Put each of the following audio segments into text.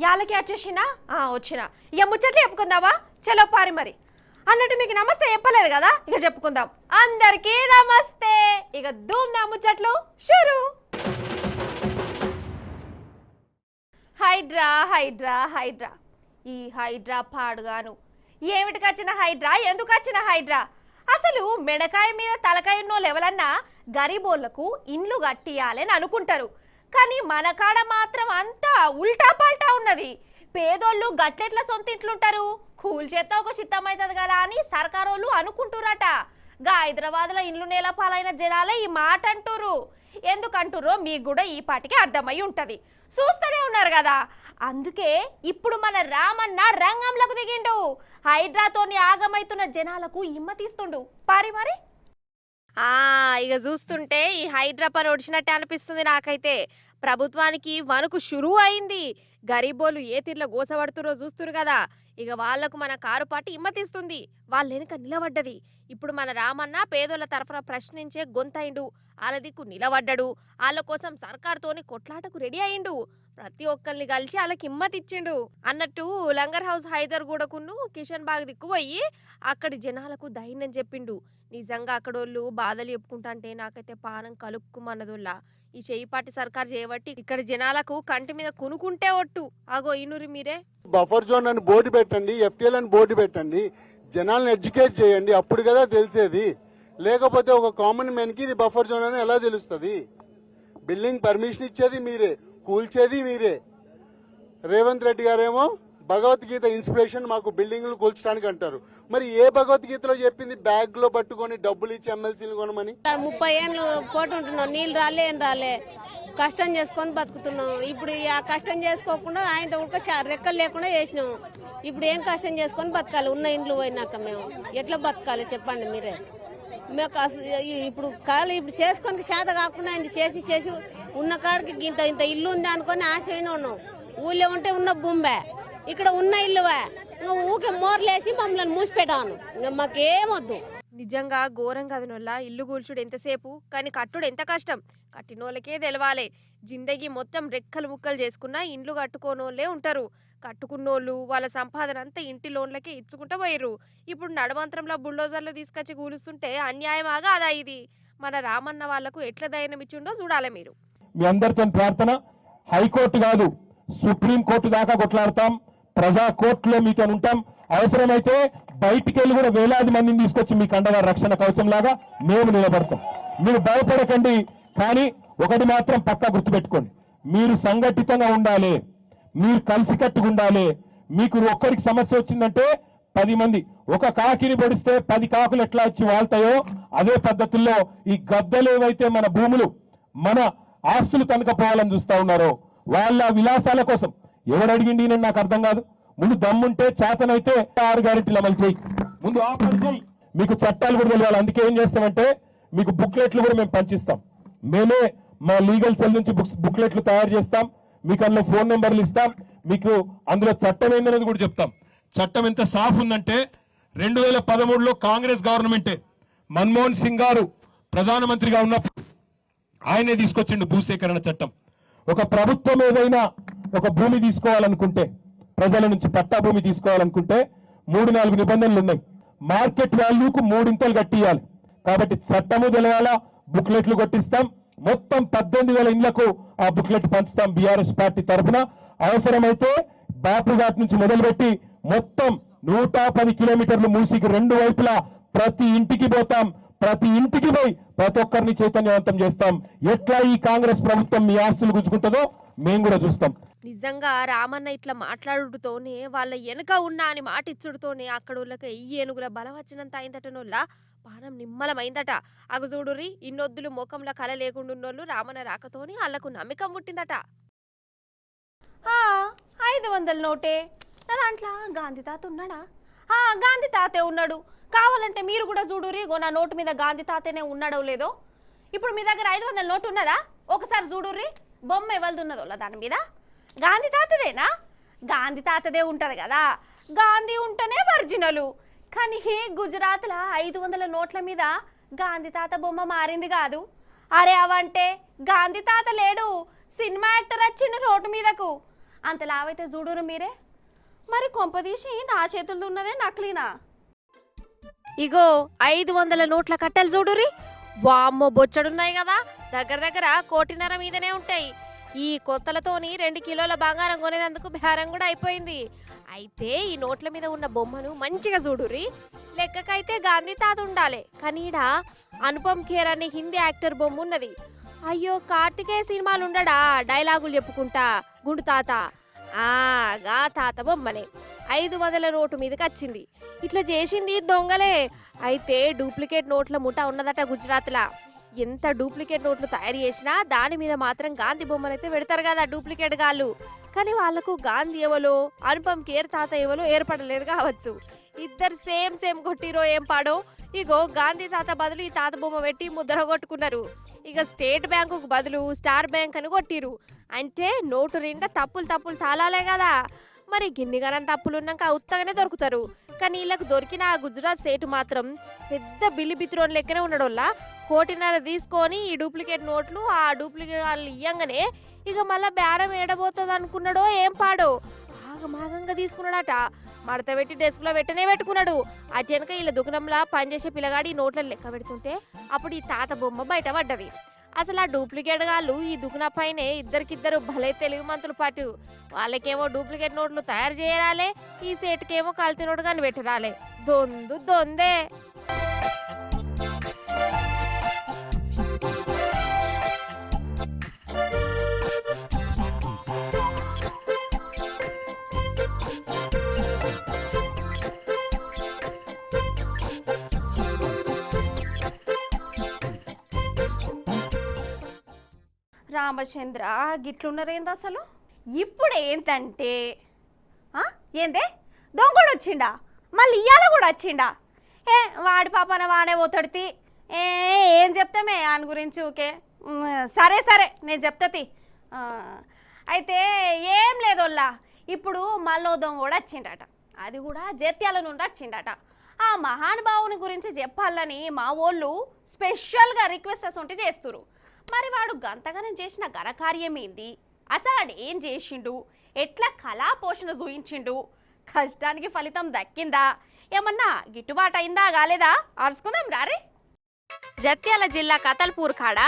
గాలకి వచ్చేసినా వచ్చిన ఇక ముచ్చట్లు చెప్పుకుందామా చలో పారి మరి అన్నట్టు మీకు నమస్తే చెప్పలేదు కదా ఇక చెప్పుకుందాం అందరికీ నమస్తే ఇక ధూమ్ దా ముచ్చట్లు షురు హైడ్రా హైడ్రా హైడ్రా ఈ హైడ్రా పాడుగాను ఏమిటికి వచ్చిన హైడ్రా ఎందుకు వచ్చిన హైడ్రా అసలు మెడకాయ మీద తలకాయ ఉన్నోళ్ళు ఎవరన్నా గరీబోళ్లకు ఇండ్లు కట్టియాలని అనుకుంటారు కానీ మన కాడ మాత్రం అంతా ఉల్టా పల్టా ఉన్నది పేదోళ్ళు గట్లెట్ల సొంత ఇంట్లుంటారు కూల్చేత్తా ఒక చిత్తమైతుంది కదా అని సర్కారోళ్ళు అనుకుంటురట గా హైదరాబాద్లో ఇండ్లు నేలపాలైన జనాలే ఈ మాట అంటురు ఎందుకంటురో మీకు కూడా ఈ పాటికి అర్థమై ఉంటది చూస్తూనే ఉన్నారు కదా అందుకే ఇప్పుడు మన రామన్న రంగంలోకి దిగిండు హైడ్రాతోని ఆగమైతున్న జనాలకు హిమ్మతిస్తుండు పారి మరి ఇక చూస్తుంటే ఈ హైడ్రా పని ఒడిచినట్టే అనిపిస్తుంది నాకైతే ప్రభుత్వానికి వణుకు షురూ అయింది గరీబోలు ఏ తీర్లో గోసపడుతురో చూస్తురు కదా ఇక వాళ్లకు మన కారు పాటి హిమ్మతిస్తుంది వాళ్ళ వెనుక నిలబడ్డది ఇప్పుడు మన రామన్న పేదోళ్ళ తరఫున ప్రశ్నించే గొంతయిండు వాళ్ళ దిక్కు నిలబడ్డాడు వాళ్ళ కోసం సర్కార్తోని కొట్లాటకు రెడీ అయిండు ప్రతి ఒక్కరిని కలిసి వాళ్ళకి హిమ్మతిచ్చిండు అన్నట్టు లంగర్ హౌస్ హైదర్గూడకును కిషన్ బాగ్ దిక్కు పోయి అక్కడి జనాలకు ధైర్యం చెప్పిండు నిజంగా అక్కడోళ్ళు బాధలు చెప్పుకుంటా నాకైతే పానం కలుపుకుమన్నదోళ్ళ ఈ చేయిపాటి సర్కార్ చేయబట్టి ఇక్కడ జనాలకు కంటి మీద కొనుక్కుంటే ఒట్టు అగో ఇనురి మీరే బఫర్ జోన్ అని బోర్డు పెట్టండి ఎఫ్టీఎల్ అని బోర్డు పెట్టండి జనాలను ఎడ్యుకేట్ చేయండి అప్పుడు కదా తెలిసేది లేకపోతే ఒక కామన్ మ్యాన్ కి ఇది బఫర్ జోన్ అని ఎలా తెలుస్తుంది బిల్డింగ్ పర్మిషన్ ఇచ్చేది మీరే కూల్చేది మీరే రేవంత్ రెడ్డి గారేమో భగవద్గీత ఇన్స్పిరేషన్ మాకు బిల్డింగ్లు కూల్చడానికి అంటారు మరి ఏ భగవద్గీతలో చెప్పింది బ్యాగ్ లో పట్టుకొని డబ్బులు ఇచ్చి ఎమ్మెల్సీలు కొనమని 30 ఏళ్ళు పోటీ ఉంటున్నాం నీళ్ళు రాలే ఏం రాలే కష్టం చేసుకొని బతుకుతున్నాం ఇప్పుడు ఆ కష్టం చేసుకోకుండా ఆయనతో ఒక రెక్కలు లేకుండా చేసినాం ఇప్పుడు ఏం కష్టం చేసుకొని బతకాలి ఉన్న ఇండ్లు పోయినాక మేము ఎట్లా బతకాలి చెప్పండి మీరే మేము ఇప్పుడు కాలు ఇప్పుడు చేసుకొని చేత కాకుండా ఆయన చేసి చేసి ఉన్న కాడికి ఇంత ఇంత ఇల్లు ఉంది అనుకొని ఆశైనా ఉన్నాం ఊళ్ళో ఉంటే ఉన్న భూమే ఇక్కడ ఉన్న ఇల్లువా ఇంకా ఊకే మోర్లేసి మమ్మల్ని మూసిపెట్టాను ఇంకా మాకేమొద్దు నిజంగా ఘోరం కదనోళ్ళ ఇల్లు కూల్చుడు ఎంతసేపు కానీ కట్టుడు ఎంత కష్టం కట్టినోళ్ళకే తెలవాలి జిందగీ మొత్తం రెక్కలు ముక్కలు చేసుకున్నా ఇండ్లు కట్టుకోనోళ్ళే ఉంటారు కట్టుకున్నోళ్ళు వాళ్ళ సంపాదన అంతా ఇంటి లోన్లకే ఇచ్చుకుంటూ పోయిర్రు ఇప్పుడు నడమంత్రంలో బుల్డోజర్లు తీసుకొచ్చి కూలుస్తుంటే అన్యాయమాగా అదా ఇది మన రామన్న వాళ్లకు ఎట్లా ధైర్యం ఇచ్చిండో చూడాలి మీరు మీ అందరితో ప్రార్థన హైకోర్టు కాదు సుప్రీం కోర్టు దాకా కొట్లాడతాం ప్రజా కోర్టులో మీతో ఉంటాం అవసరమైతే బయటికి వెళ్ళి కూడా వేలాది మందిని తీసుకొచ్చి మీ కండగా రక్షణ కవచం లాగా మేము నిలబడతాం మీరు భయపడకండి కానీ ఒకటి మాత్రం పక్కా గుర్తుపెట్టుకోండి మీరు సంఘటితంగా ఉండాలి మీరు కలిసికట్టుగా ఉండాలి మీకు ఒక్కరికి సమస్య వచ్చిందంటే 10 మంది ఒక కాకిని పొడిస్తే 10 కాకులు ఎట్లా వచ్చి వాళ్తాయో అదే పద్ధతుల్లో ఈ గద్దలు ఏవైతే మన భూములు మన ఆస్తులు తనకపోవాలని చూస్తా ఉన్నారో వాళ్ళ విలాసాల కోసం ఎవడు అడిగిండి నేను నాకు అర్థం కాదు ముందు దమ్ముంటే చేతనైతే 6 గ్యారెంటీలు అమలు చేయి ముందు ఆ పని చేయి మీకు చట్టాలు కూడా తెలియాలి అందుకే ఏం చేస్తామంటే మీకు బుక్లెట్లు కూడా మేము పంచిస్తాం మేమే మా లీగల్ సెల్ నుంచి బుక్లెట్లు తయారు చేస్తాం మీకు అందులో ఫోన్ నెంబర్లు ఇస్తాం మీకు అందులో చట్టం ఏందనేది కూడా చెప్తాం చట్టం ఎంత సాఫ్ ఉందంటే 2013లో కాంగ్రెస్ గవర్నమెంటే మన్మోహన్ సింగ్ గారు ప్రధానమంత్రిగా ఉన్నప్పుడు ఆయనే తీసుకొచ్చిండు భూసేకరణ చట్టం ఒక ప్రభుత్వం ఏదైనా ఒక భూమి తీసుకోవాలనుకుంటే ప్రజల నుంచి పట్టా భూమి తీసుకోవాలనుకుంటే 3-4 నిబంధనలు ఉన్నాయి మార్కెట్ వాల్యూకు 3 కట్టియాలి కాబట్టి చట్టము తెలవాలా బుక్లెట్లు కొట్టిస్తాం మొత్తం 18,000 ఇండ్లకు ఆ బుక్లెట్ పంచుతాం బీఆర్ఎస్ పార్టీ తరఫున అవసరమైతే బాపుఘాట్ నుంచి మొదలుపెట్టి మొత్తం 110 కిలోమీటర్లు మూసికి 2 వైపులా ప్రతి ఇంటికి పోతాం ప్రతి ఇంటికి పోయి ప్రతి ఒక్కరిని చైతన్యవంతం చేస్తాం ఎట్లా ఈ కాంగ్రెస్ ప్రభుత్వం మీ ఆస్తులు గుంజుకుంటుందో మేము కూడా చూస్తాం నిజంగా రామన్న ఇట్లా మాట్లాడుతూనే వాళ్ళ వెనుక ఉన్నా అని మాట ఇచ్చుడుతోనే అక్కడోళ్ళకి 1000 ఏనుగుల బలం వచ్చినంత అయిందటనోళ్ళ పానం నిమ్మలమైందట అగజూడురి ఇన్నొద్దులు ముఖంలో కల లేకుండా ఉన్నోళ్ళు రామన్న రాకతోని వాళ్ళకు నమ్మకం పుట్టిందట 500 నోటే దాంట్లో గాంధీ తాత ఉన్నాడా గాంధీ తాతే ఉన్నాడు కావాలంటే మీరు కూడా చూడురి నా నోటు మీద గాంధీ తాతనే ఉన్నాడో లేదో ఇప్పుడు మీ దగ్గర 500 నోటు ఉన్నదా ఒకసారి చూడుర్రి బొమ్మ ఎవరిది ఉన్నదో దాని మీద గాంధీ తాతదేనా గాంధీ తాతదే ఉంటది కదా గాంధీ ఉంటేనే ఒరిజినల్ కానీ గుజరాత్లో 500 నోట్ల మీద గాంధీ తాత బొమ్మ మారింది కాదు అరే అవంటే గాంధీ తాత లేడు సినిమా యాక్టర్ వచ్చిండు రోడ్డు మీదకు అంత లావైతే చూడురు మీరే. మరి కొంపదీసి నా చేతుల్లో ఉన్నదే నకిలీనా? ఇగో 500 నోట్ల కట్టెలు చూడురి. వామ్మో బొచ్చడున్నాయి కదా, దగ్గర దగ్గర 1.5 కోటి మీదనే ఉంటాయి. ఈ కొత్తలతోని 2 కిలోల బంగారం కొనేందుకు బేరం కూడా అయిపోయింది. అయితే ఈ నోట్ల మీద ఉన్న బొమ్మను మంచిగా చూడుర్రి. లెక్కకైతే గాంధీ తాత ఉండాలి, కానీ ఈడ అనుపమ్ ఖేర్ అనే హిందీ యాక్టర్ బొమ్మ ఉన్నది. అయ్యో కార్తికేయ సినిమాలు ఉండడా డైలాగులు చెప్పుకుంటా గుండు తాత, గా తాత బొమ్మనే 500 నోటు మీదకి వచ్చింది. ఇట్లా చేసింది దొంగలే. అయితే డూప్లికేట్ నోట్ల ముఠా ఉన్నదట గుజరాత్లా. ఎంత డూప్లికేట్ నోట్లు తయారు చేసినా దాని మీద మాత్రం గాంధీ బొమ్మలు అయితే పెడతారు కదా డూప్లికేట్ గాళ్ళు. కానీ వాళ్లకు గాంధీ ఎవలో అనుపమ్ ఖేర్ తాత ఎవలో ఏర్పడలేదు కావచ్చు. ఇద్దరు సేమ్ కొట్టిరో ఏం పాడో. ఇగో గాంధీ తాత బదులు ఈ తాత బొమ్మ పెట్టి ముద్ర కొట్టుకున్నారు. ఇక స్టేట్ బ్యాంకుకు బదులు స్టార్ బ్యాంక్ అని కొట్టిరు. అంటే నోటు నిండా తప్పులు తాళాలే కదా. మరి గిన్నిగనం తప్పులున్నాక ఉత్తగానే దొరుకుతారు. కానీ వీళ్ళకు దొరికిన ఆ గుజరాత్ సేటు మాత్రం పెద్ద బిల్లి బిత్రోన్ లెక్కనే ఉండడంలా 1.5 కోటి తీసుకొని ఈ డూప్లికేట్ నోట్లు ఆ డూప్లికేట్ వాళ్ళు ఇయ్యంగానే ఇక మళ్ళా బేరం ఏడబోతుంది అనుకున్నాడో ఏం పాడో ఆగమాగంగా తీసుకున్నాడట. మడత పెట్టి డెస్క్లో పెట్టనే పెట్టుకున్నాడు. అటు వెనక వీళ్ళ దుకాణంలో పనిచేసే పిల్లగాడి నోట్లను లెక్క పెడుతుంటే అప్పుడు ఈ తాత బొమ్మ బయట పడ్డది. అసలు ఆ డూప్లికేట్ గాళ్ళు ఈ దుకాణ పైనే ఇద్దరికిద్దరు భలే తెలుగు మంతులు పాటు. వాళ్ళకేమో డూప్లికేట్ నోట్లు తయారు చేయరాలే, ఈ సేటుకేమో కల్తీ నోటు కానీ పెట్టరాలే. దొందే. రామచంద్ర గిట్లున్నారేంది అసలు? ఇప్పుడు ఏంటంటే ఏందే దొంగడు వచ్చిండా, మళ్ళీ ఇయ్యాల కూడా వచ్చిండా. వాడి పాపన వాడే పోతాడుతి. ఏం చెప్తామే ఆయన గురించి? ఓకే సరే నేను చెప్తాతి. అయితే ఏం లేదోల్లా, ఇప్పుడు మళ్ళీ దొంగ కూడా వచ్చిండట. అది కూడా జత్యాల నుండి వచ్చిండట. ఆ మహానుభావుని గురించి చెప్పాలని మా వాళ్ళు స్పెషల్గా రిక్వెస్ట్ ఉంటే చేస్తురు. మరి వాడు గంతగనం చేసిన ఘనకార్యం ఏంది? అసలు వాడు ఏం చేసిండు? ఎట్లా కళా పోషణ చూయించిండు? కష్టానికి ఫలితం దక్కిందా? ఏమన్నా గిట్టుబాటు అయిందా కాలేదా? అరుచుకుందాం రారే. జత్యాల జిల్లా కతల్పూర్ కాడ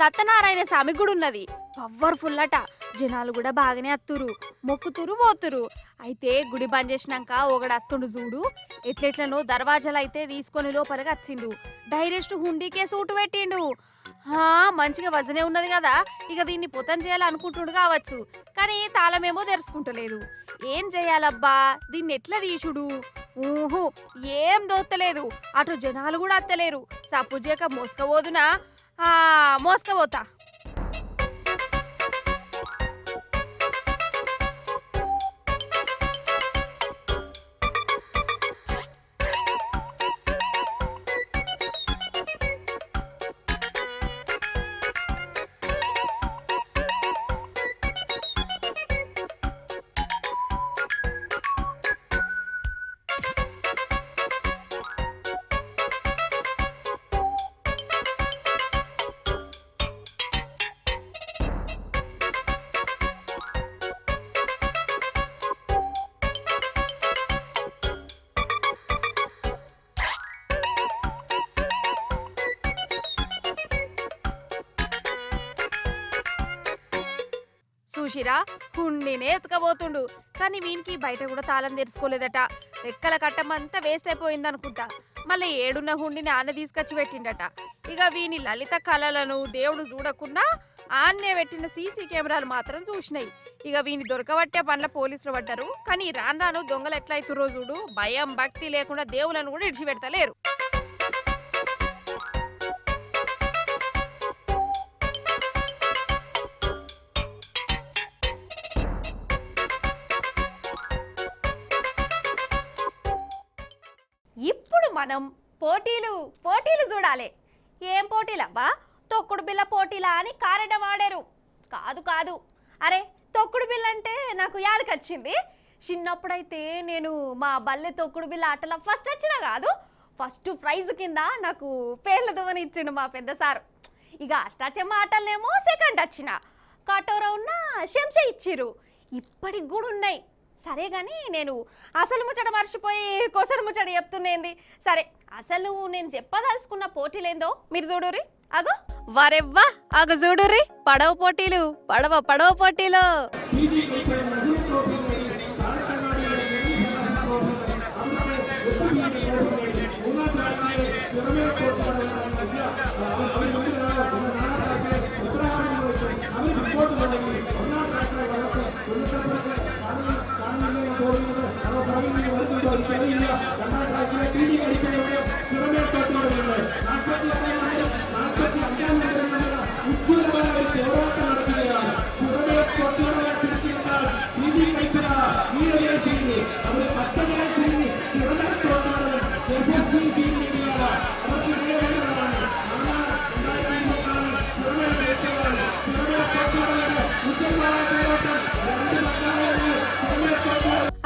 సత్యనారాయణ స్వామి గుడి ఉన్నది. పవర్ఫుల్ అట. జనాలు కూడా బాగానే అత్తురు, మొక్కుతురు పోతురు. అయితే గుడి బంద్ చేసినాక ఒకడు అత్తుండు చూడు, ఎట్లెట్లనో దర్వాజాలు అయితే తీసుకొని లోపలికి వచ్చిండు. డైరెక్ట్ హుండీకే సూటు పెట్టిండు. మంచిగా వజనే ఉన్నది కదా, ఇక దీన్ని పొతం చేయాలనుకుంటుండు కావచ్చు. కానీ తాళమేమో తెరుచుకుంటలేదు. ఏం చేయాలబ్బా, దీన్ని ఎట్లా తీసుడు? ఏం దోత్తలేదు. అటు జనాలు కూడా అత్తలేరు. సప్పుజేక మోసుకపోదునా? మోసుకపోతా. చూసిరా, హుండినే ఎత్తుకపోతుండు. కానీ వీనికి బయట కూడా తాళం తెరుచుకోలేదట. రెక్కల కట్టమంతా వేస్ట్ అయిపోయింది అనుకుంటా. మళ్ళీ ఏడున్న హుండిని ఆన్న తీసుకొచ్చి పెట్టిండట. ఇక వీని లలిత కళలను దేవుడు చూడకుండా ఆన్నే పెట్టిన సీసీ కెమెరాలు మాత్రం చూసినాయి. ఇక వీని దొరకబట్టే పనుల పోలీసులు పడ్డారు. కానీ రాను దొంగలు ఎట్లయితురో చూడు, భయం భక్తి లేకుండా దేవులను కూడా ఇడిచిపెడతలేరు. ఇప్పుడు మనం పోటీలు చూడాలి. ఏం పోటీలబ్బా? తొక్కుడు బిళ్ళ పోటీలా అని కారట వాడారు. కాదు. అరే తొక్కుడు బిళ్ళ అంటే నాకు యాదకొచ్చింది. చిన్నప్పుడైతే నేను మా బల్లె తొక్కుడు బిళ్ళ ఆటలో ఫస్ట్ వచ్చినా కాదు, ఫస్ట్ ప్రైజ్ కింద నాకు పేర్ల దువ్వని ఇచ్చిండు మా పెద్ద సారు. ఇక అష్టాచెమ్మ ఆటలనేమో సెకండ్ వచ్చిన, కటోర ఉన్న శంష ఇచ్చిరు. ఇప్పటికి కూడా ఉన్నాయి. సరే కానీ నేను అసలు ముచ్చట మర్చిపోయి కొసరు ముచ్చట చెప్తున్నేంది. సరే అసలు నేను చెప్పదలుచుకున్న పోటీలేందో మీరు చూడుర్రి. అగో వరెవ్వా అగో చూడుర్రి, పడవ పోటీలు, పడవ పోటీలు.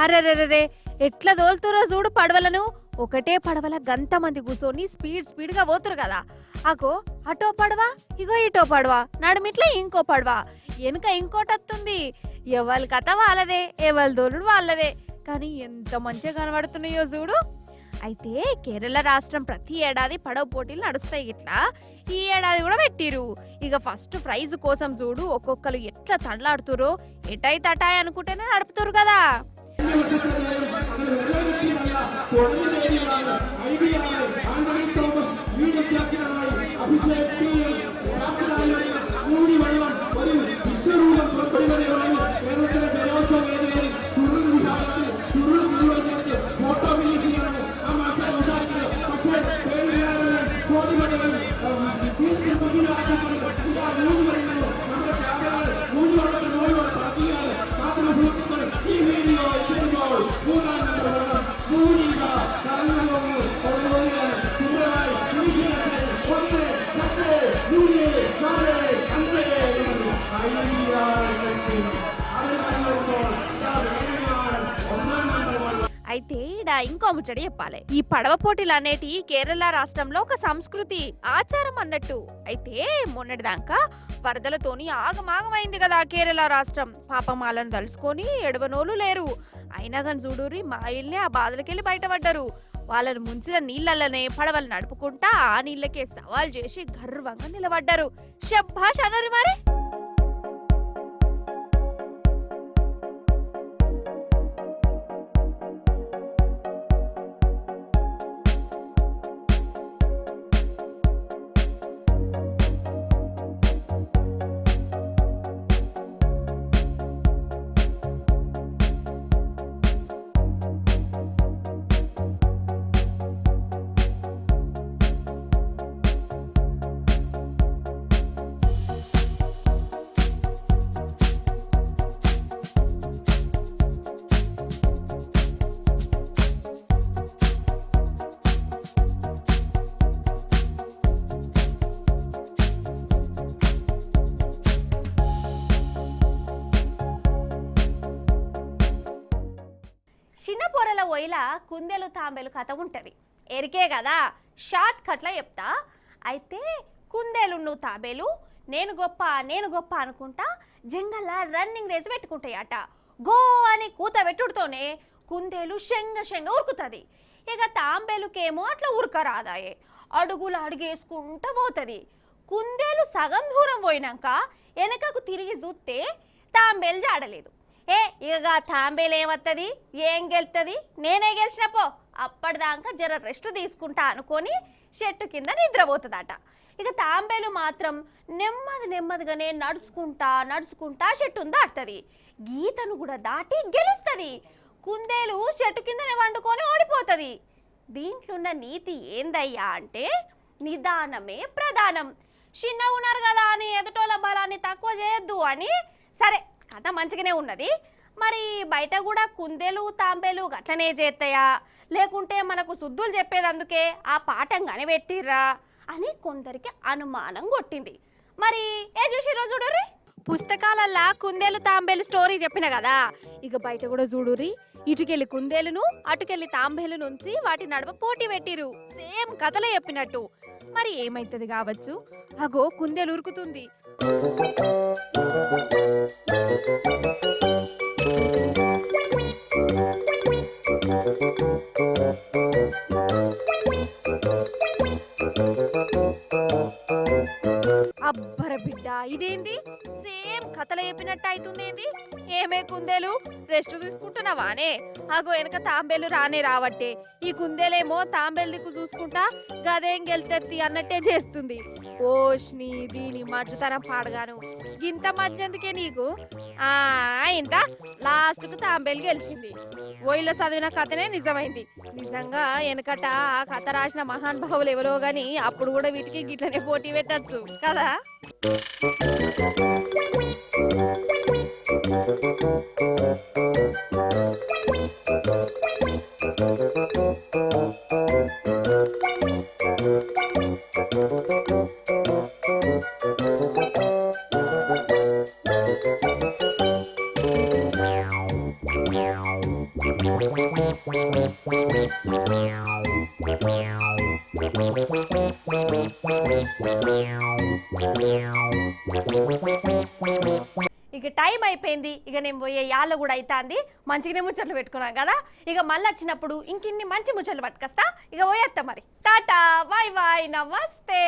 అరెరెరే ఎట్లా తోలుతురో చూడు పడవలను. ఒకటే పడవల గంత మంది కూర్చొని స్పీడ్ గా పోతురు కదా. అగో అటో పడవ, ఇగో ఇటో పడవ, నడుమిట్లా ఇంకో పడవ, వెనుక ఇంకోటి వస్తుంది. ఎవరి కథ వాళ్ళదే, ఎవరి దోలుడు వాళ్ళదే. కానీ ఎంత మంచిగా కనబడుతున్నాయో చూడు. అయితే కేరళ రాష్ట్రం ప్రతి ఏడాది పడవ పోటీలు నడుస్తాయి. ఇట్లా ఈ ఏడాది కూడా పెట్టిరు. ఇక ఫస్ట్ ప్రైజ్ కోసం చూడు ఒక్కొక్కరు ఎట్లా తండ్లాడుతురో. ఎటైతే అటాయ్ అనుకుంటేనే నడుపుతురు కదా. అయితే ఈడ ఇంకో ముచ్చడి చెప్పాలి. ఈ పడవ పోటీలు అనేటి కేరళ రాష్ట్రంలో ఒక సంస్కృతి, ఆచారం అన్నట్టు. అయితే మొన్నటిదాకా వరదలతోని ఆగమాగమైంది కదా కేరళ రాష్ట్రం. పాపమాలను తలుసుకొని ఎడవనోళ్ళు లేరు. అయినా కానీ చూడుర్రి మా ఇల్నే ఆ బాధలకెళ్ళి బయటపడ్డారు. వాళ్ళని ముంచిన నీళ్ళల్లనే పడవలు నడుపుకుంటా ఆ నీళ్ళకే సవాల్ చేసి గర్వంగా నిలబడ్డారు. శభాష్ అనరు మరి. చిన్నపోరల ఒయిలా కుందేలు తాంబేలు కథ ఉంటది, ఎరికే కదా. షార్ట్ కట్లా చెప్తా. అయితే కుందేలు తాబేలు నేను గొప్ప అనుకుంటా జంగల్లా రన్నింగ్ రేస్ పెట్టుకుంటాయట. గో అని కూత పెట్టుడుతోనే కుందేలు శంగ ఉరుకుతుంది. ఇక తాంబేలుకేమో అట్లా ఉరకరాదాయే, అడుగులు అడుగేసుకుంటూ పోతుంది. కుందేలు సగం దూరం పోయినాక వెనకకు తిరిగి చూస్తే తాంబేలు జాడలేదు. ఇక తాంబేలు ఏమవుతుంది, ఏం గెలుతుంది, నేనే గెలిచినపో, అప్పటిదాకా జర రెస్ట్ తీసుకుంటా అనుకొని చెట్టు కింద నిద్రపోతుందట. ఇక తాంబేలు మాత్రం నెమ్మదిగానే నడుచుకుంటా చెట్టును దాటుతుంది. గీతను కూడా దాటి గెలుస్తుంది. కుందేలు చెట్టు కిందనే వండుకొని ఓడిపోతుంది. దీంట్లో ఉన్న నీతి ఏందయ్యా అంటే నిదానమే ప్రధానం. చిన్న ఉన్నారు కదా అని ఎదుటోళ్ళ బలాన్ని తక్కువ చేయొద్దు అని. సరే కథ మంచిగానే ఉన్నది. మరి బయట కూడా కుందేలు తాంబేలు గట్లనే చేస్తాయా, లేకుంటే మనకు శుద్ధులు చెప్పేదందుకే ఆ పాఠంగానే పెట్టిర్రా అని కొందరికి అనుమానం కొట్టింది. మరి ఏం చూసిరో చూడుర్రి. పుస్తకాలల్లా కుందేలు తాంబేలు స్టోరీ చెప్పిన కదా, ఇక బయట కూడా చూడుర్రి. ఇటుకెళ్ళి కుందేలును అటుకెళ్ళి తాంబేలు నుంచి వాటి నడుమ పోటీ పెట్టిరు. సేమ్ కథలో చెప్పినట్టు. మరి ఏమైతుంది కావచ్చు. అగో కుందేలు ఉరుకుతుంది. అబ్బర బిడ్డ ఇదేంది సేమ్ కథలు చెప్పినట్టు అవుతుంది ఏంది ఏమే కుందేలు రెస్ట్ తీసుకుంటున్నావానే అగో వెనక తాంబేలు రానే రావట్టే ఈ కుందేలేమో తాంబేలు దిక్కు చూసుకుంటా గదేం గెలితెత్తి అన్నట్టే చేస్తుంది ఓష్ని దీని మజ్జుతనం పాడగాను గింత మజ్జెందుకే నీకు ఇంత లాస్ట్కు తాంబేలు గెలిచింది ఓయిలో చదివిన కథనే నిజమైంది నిజంగా వెనకట ఆ కథ రాసిన మహానుభావులు ఎవరో గాని అప్పుడు కూడా వీటికి గిట్లనే పోటీ పెట్టచ్చు కదా ఇక టైం అయిపోయింది ఇక నేను పోయే యాళ్ళ కూడా అవుతుంది మంచిగానే ముచ్చట్లు పెట్టుకున్నాం కదా ఇక మళ్ళీ వచ్చినప్పుడు ఇంకిన్ని మంచి ముచ్చట్లు పట్టుకొస్తా ఇక పోయేస్తా మరి టాటా బాయ్ బాయ్ నమస్తే